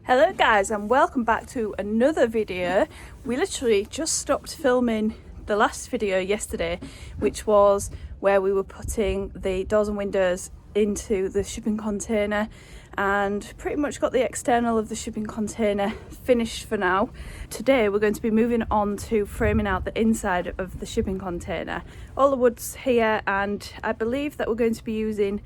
Hello guys, and welcome back to another video. We literally just stopped filming the last video yesterday, which was where we were putting the doors and windows into the shipping container and pretty much got the external of the shipping container finished for now. Today we're going to be moving on to framing out the inside of the shipping container. All the wood's here, and I believe that we're going to be using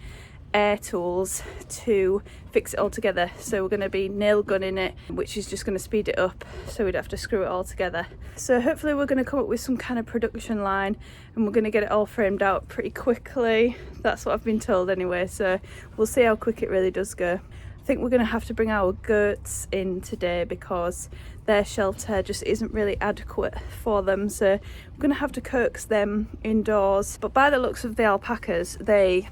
air tools to fix it all together. So we're going to be nail gunning it, which is just going to speed it up so we'd have to screw it all together. So hopefully we're going to come up with some kind of production line and we're going to get it all framed out pretty quickly. That's what I've been told anyway, so we'll see how quick it really does go. I think we're going to have to bring our goats in today because their shelter just isn't really adequate for them, so we're going to have to coax them indoors. But by the looks of the alpacas, they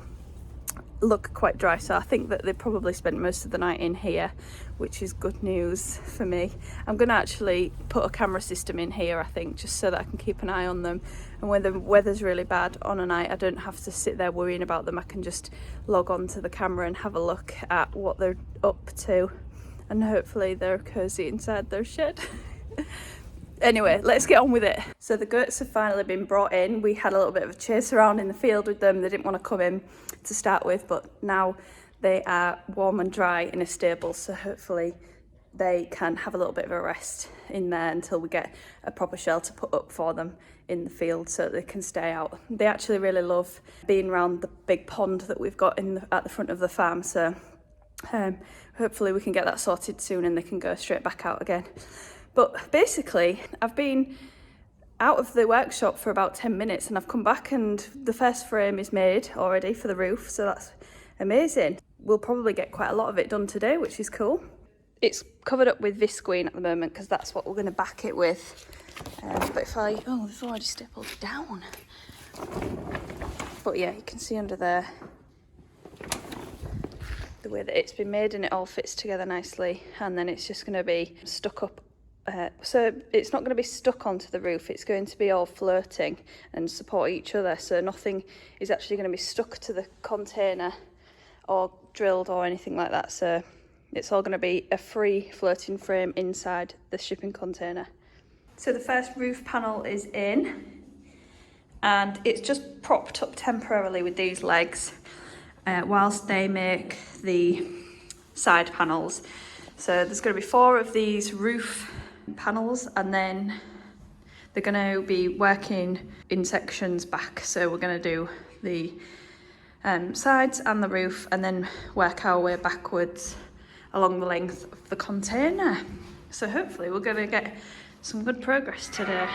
look quite dry, so I think that they probably spent most of the night in here, which is good news for me. I'm going to actually put a camera system in here, I think, just so that I can keep an eye on them, and when the weather's really bad on a night I don't have to sit there worrying about them. I can just log on to the camera and have a look at what they're up to, and hopefully they're cozy inside their shed. Anyway, let's get on with it. So the goats have finally been brought in. We had a little bit of a chase around in the field with them. They didn't want to come in to start with, but now they are warm and dry in a stable, so hopefully they can have a little bit of a rest in there until we get a proper shelter put up for them in the field so that they can stay out. They actually really love being around the big pond that we've got at the front of the farm, so hopefully we can get that sorted soon and they can go straight back out again. But basically, I've been out of the workshop for about 10 minutes and I've come back and the first frame is made already for the roof, so that's amazing. We'll probably get quite a lot of it done today, which is cool. It's covered up with visqueen at the moment because that's what we're going to back it with. But if they've already stapled it down. But yeah, you can see under there the way that it's been made, and it all fits together nicely, and then it's just going to be stuck up. So it's not going to be stuck onto the roof, it's going to be all floating and support each other, so nothing is actually going to be stuck to the container or drilled or anything like that. So it's all going to be a free floating frame inside the shipping container. So the first roof panel is in and it's just propped up temporarily with these legs whilst they make the side panels. So there's going to be 4 of these roof panels, and then they're going to be working in sections back. So we're going to do the sides and the roof and then work our way backwards along the length of the container. So hopefully we're going to get some good progress today.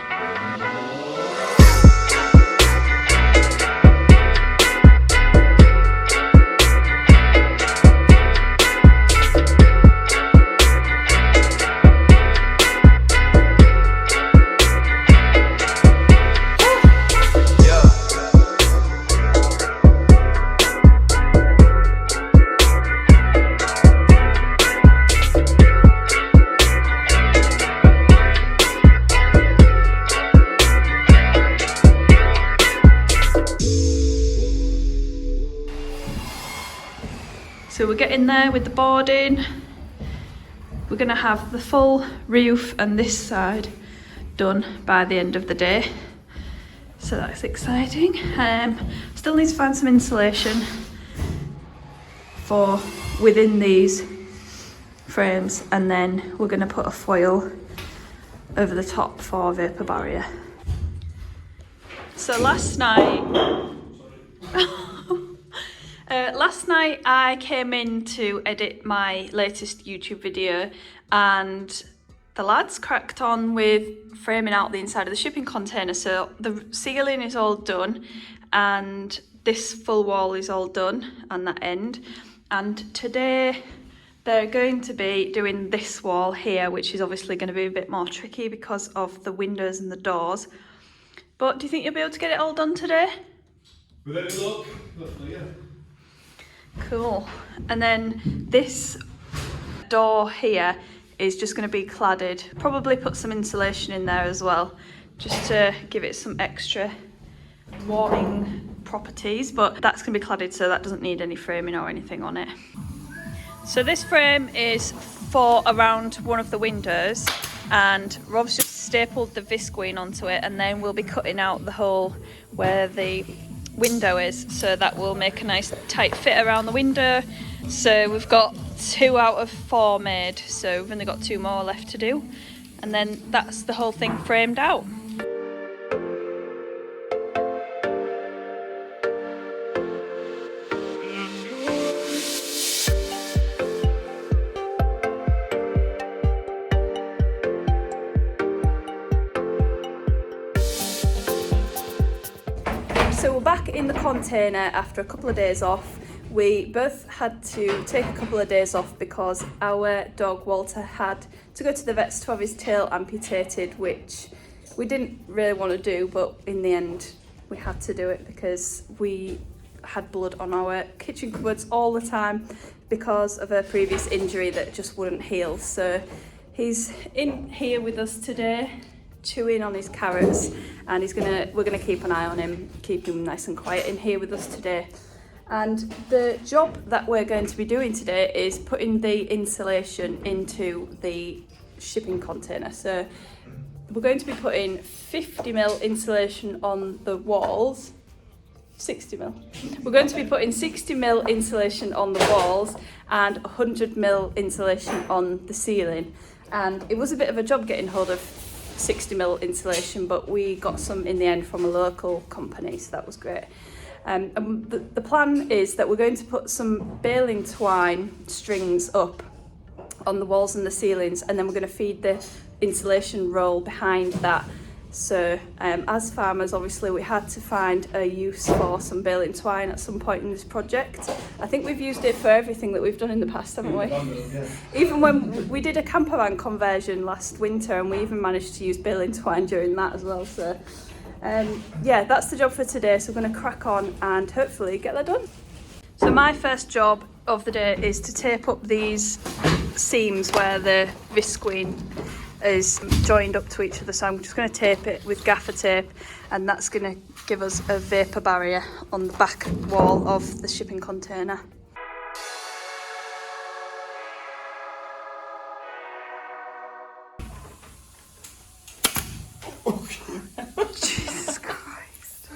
So we're getting there with the boarding. We're going to have the full roof and this side done by the end of the day. So that's exciting. Still need to find some insulation for within these frames, and then we're going to put a foil over the top for vapour barrier. So last night I came in to edit my latest YouTube video, and the lads cracked on with framing out the inside of the shipping container. So the ceiling is all done and this full wall is all done on that end, and today they're going to be doing this wall here, which is obviously going to be a bit more tricky because of the windows and the doors. But do you think you'll be able to get it all done today? With any luck, hopefully, yeah. Cool. And then this door here is just going to be cladded. Probably put some insulation in there as well, just to give it some extra warming properties, but that's going to be cladded, so that doesn't need any framing or anything on it. So this frame is for around one of the windows, and Rob's just stapled the visqueen onto it, and then we'll be cutting out the hole where the window is, so that will make a nice tight fit around the window. So we've got 2 out of 4 made, so we've only got 2 more left to do, and then that's the whole thing framed out. So we're back in the container after a couple of days off. We both had to take a couple of days off because our dog Walter had to go to the vets to have his tail amputated, which we didn't really want to do, but in the end we had to do it because we had blood on our kitchen cupboards all the time because of a previous injury that just wouldn't heal. So he's in here with us today, chewing on his carrots, and we're gonna keep an eye on him, keep him nice and quiet in here with us today. And the job that we're going to be doing today is putting the insulation into the shipping container. So we're going to be putting 50mm insulation on the walls. 60mm. We're going to be putting 60mm insulation on the walls and 100mm insulation on the ceiling. And it was a bit of a job getting hold of 60mm insulation, but we got some in the end from a local company, so that was great. And the plan is that we're going to put some baling twine strings up on the walls and the ceilings, and then we're going to feed the insulation roll behind that. So as farmers, obviously we had to find a use for some baling twine at some point in this project. I think we've used it for everything that we've done in the past, haven't we? Yeah. Even when we did a camper van conversion last winter, and we even managed to use baling twine during that as well. So yeah, that's the job for today. So we're going to crack on and hopefully get that done. So my first job of the day is to tape up these seams where the visqueen is joined up to each other. So I'm just going to tape it with gaffer tape, and that's going to give us a vapour barrier on the back wall of the shipping container. Jesus Christ.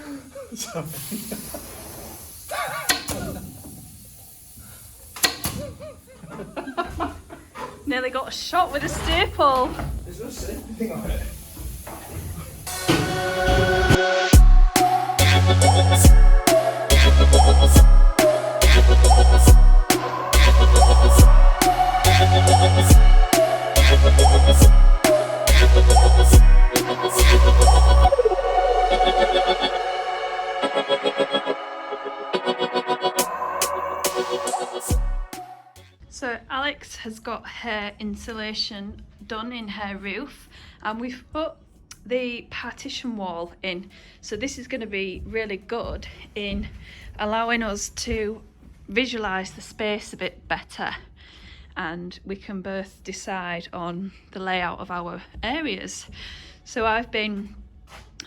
Nearly got shot with a staple. There's no safety thing on it. So Alex has got her insulation done in her roof, and we've put the partition wall in. So this is going to be really good in allowing us to visualise the space a bit better, and we can both decide on the layout of our areas. So I've been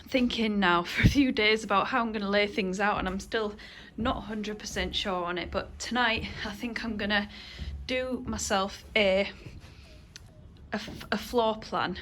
thinking now for a few days about how I'm going to lay things out, and I'm still not 100% sure on it, but tonight I think I'm going to do myself a floor plan.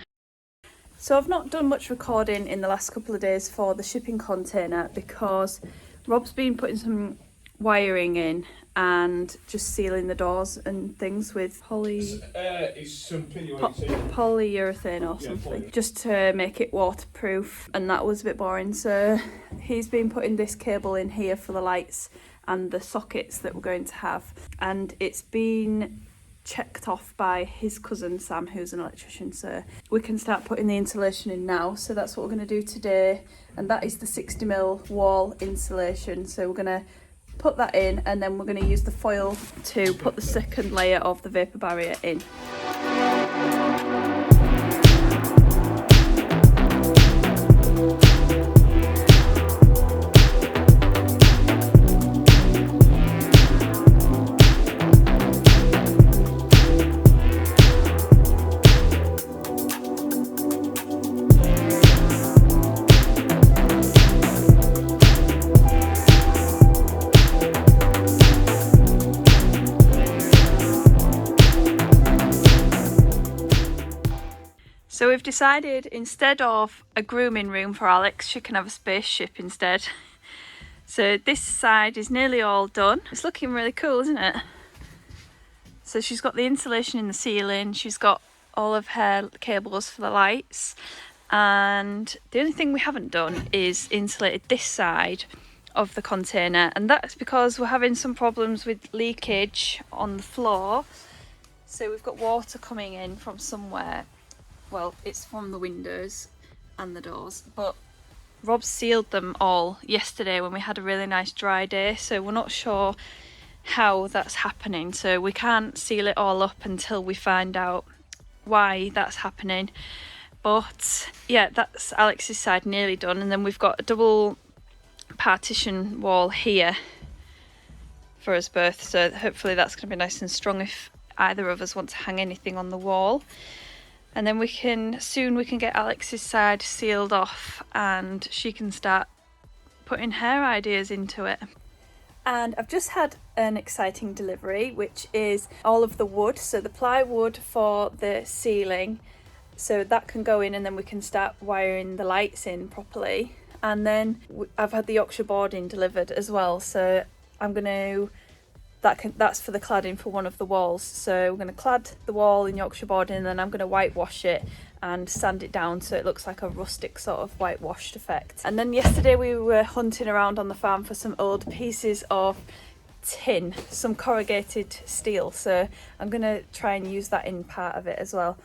So I've not done much recording in the last couple of days for the shipping container because Rob's been putting some wiring in and just sealing the doors and things with It's some polyurethane or something, just to make it waterproof, and that was a bit boring. So he's been putting this cable in here for the lights and the sockets that we're going to have, and it's been checked off by his cousin Sam, who's an electrician, so we can start putting the insulation in now. So that's what we're going to do today, and that is the 60mm wall insulation. So we're going to put that in, and then we're going to use the foil to put the second layer of the vapour barrier in. So we've decided instead of a grooming room for Alex, she can have a spaceship instead. So this side is nearly all done. It's looking really cool, isn't it? So she's got the insulation in the ceiling, she's got all of her cables for the lights, and the only thing we haven't done is insulated this side of the container, and that's because we're having some problems with leakage on the floor. So we've got water coming in from somewhere. Well, it's from the windows and the doors, but Rob sealed them all yesterday when we had a really nice dry day, so we're not sure how that's happening. So we can't seal it all up until we find out why that's happening. But yeah, that's Alex's side nearly done, and then we've got a double partition wall here for us both, so hopefully that's going to be nice and strong if either of us want to hang anything on the wall. And then we can get Alex's side sealed off and she can start putting her ideas into it. And I've just had an exciting delivery, which is all of the wood, so the plywood for the ceiling, so that can go in and then we can start wiring the lights in properly. And then I've had the Yorkshire boarding delivered as well, so I'm going to that's for the cladding for one of the walls. So we're going to clad the wall in Yorkshire boarding, and then I'm going to whitewash it and sand it down so it looks like a rustic sort of whitewashed effect. And then yesterday we were hunting around on the farm for some old pieces of tin, some corrugated steel, so I'm going to try and use that in part of it as well.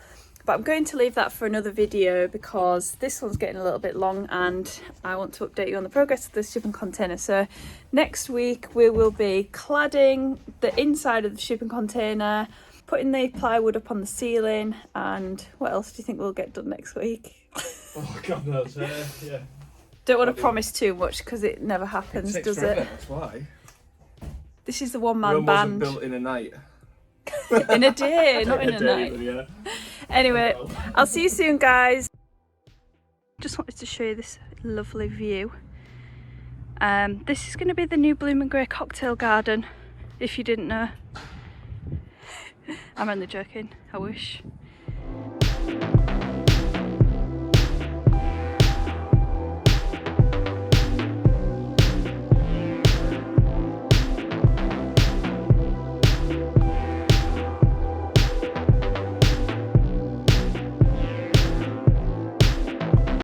But I'm going to leave that for another video because this one's getting a little bit long and I want to update you on the progress of the shipping container. So next week we will be cladding the inside of the shipping container, putting the plywood up on the ceiling, and what else do you think we'll get done next week? Oh, God knows. Yeah. Don't want to promise too much because it never happens, does it? That's why. This is the one-man Rome band. wasn't built in a night. In a day, not in a night. Yeah. Anyway, I'll see you soon, guys. Just wanted to show you this lovely view. This is going to be the new Bloom and Grey cocktail garden, if you didn't know. I'm only joking, I wish.